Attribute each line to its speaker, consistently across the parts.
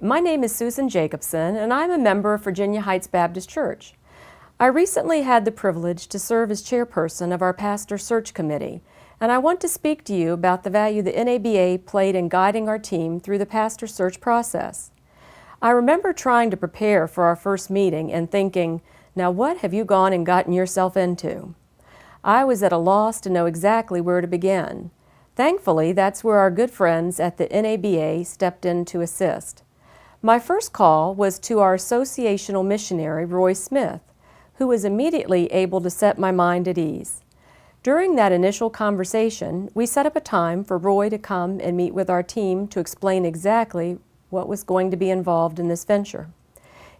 Speaker 1: my name is Susan Jacobsen, and I'm a member of Virginia Heights Baptist Church. I recently had the privilege to serve as chairperson of our pastor search committee, and I want to speak to you about the value the NABA played in guiding our team through the pastor search process. I remember trying to prepare for our first meeting and thinking, now what have you gone and gotten yourself into? I was at a loss to know exactly where to begin. Thankfully, that's where our good friends at the NABA stepped in to assist. My first call was to our associational missionary, Roy Smith, who was immediately able to set my mind at ease. During that initial conversation, we set up a time for Roy to come and meet with our team to explain exactly what was going to be involved in this venture.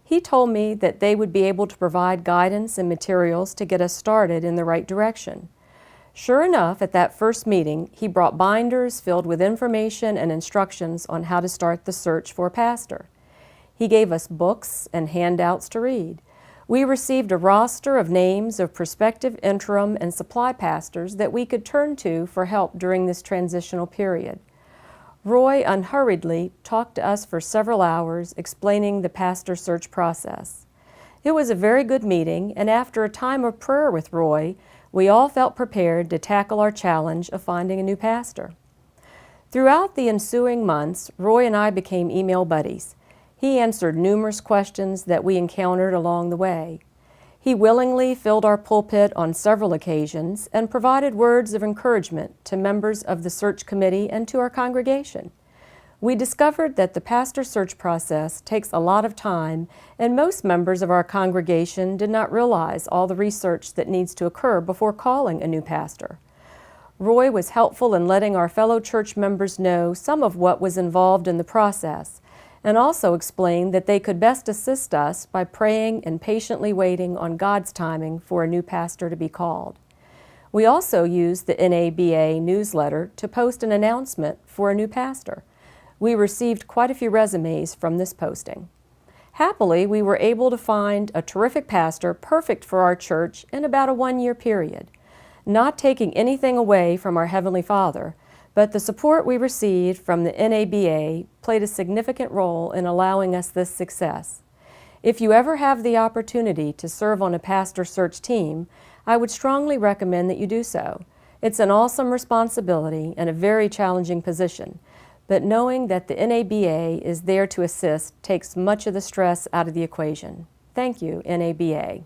Speaker 1: He told me that they would be able to provide guidance and materials to get us started in the right direction. Sure enough, at that first meeting, he brought binders filled with information and instructions on how to start the search for a pastor. He gave us books and handouts to read. We received a roster of names of prospective interim and supply pastors that we could turn to for help during this transitional period. Roy unhurriedly talked to us for several hours, explaining the pastor search process. It was a very good meeting, and after a time of prayer with Roy, we all felt prepared to tackle our challenge of finding a new pastor. Throughout the ensuing months, Roy and I became email buddies. He answered numerous questions that we encountered along the way. He willingly filled our pulpit on several occasions and provided words of encouragement to members of the search committee and to our congregation. We discovered that the pastor search process takes a lot of time, and most members of our congregation did not realize all the research that needs to occur before calling a new pastor. Roy was helpful in letting our fellow church members know some of what was involved in the process, and also explained that they could best assist us by praying and patiently waiting on God's timing for a new pastor to be called. We also used the NABA newsletter to post an announcement for a new pastor. We received quite a few resumes from this posting. Happily, we were able to find a terrific pastor perfect for our church in about a one-year period, not taking anything away from our Heavenly Father, but the support we received from the NABA played a significant role in allowing us this success. If you ever have the opportunity to serve on a pastor search team, I would strongly recommend that you do so. It's an awesome responsibility and a very challenging position, but knowing that the NABA is there to assist takes much of the stress out of the equation. Thank you, NABA.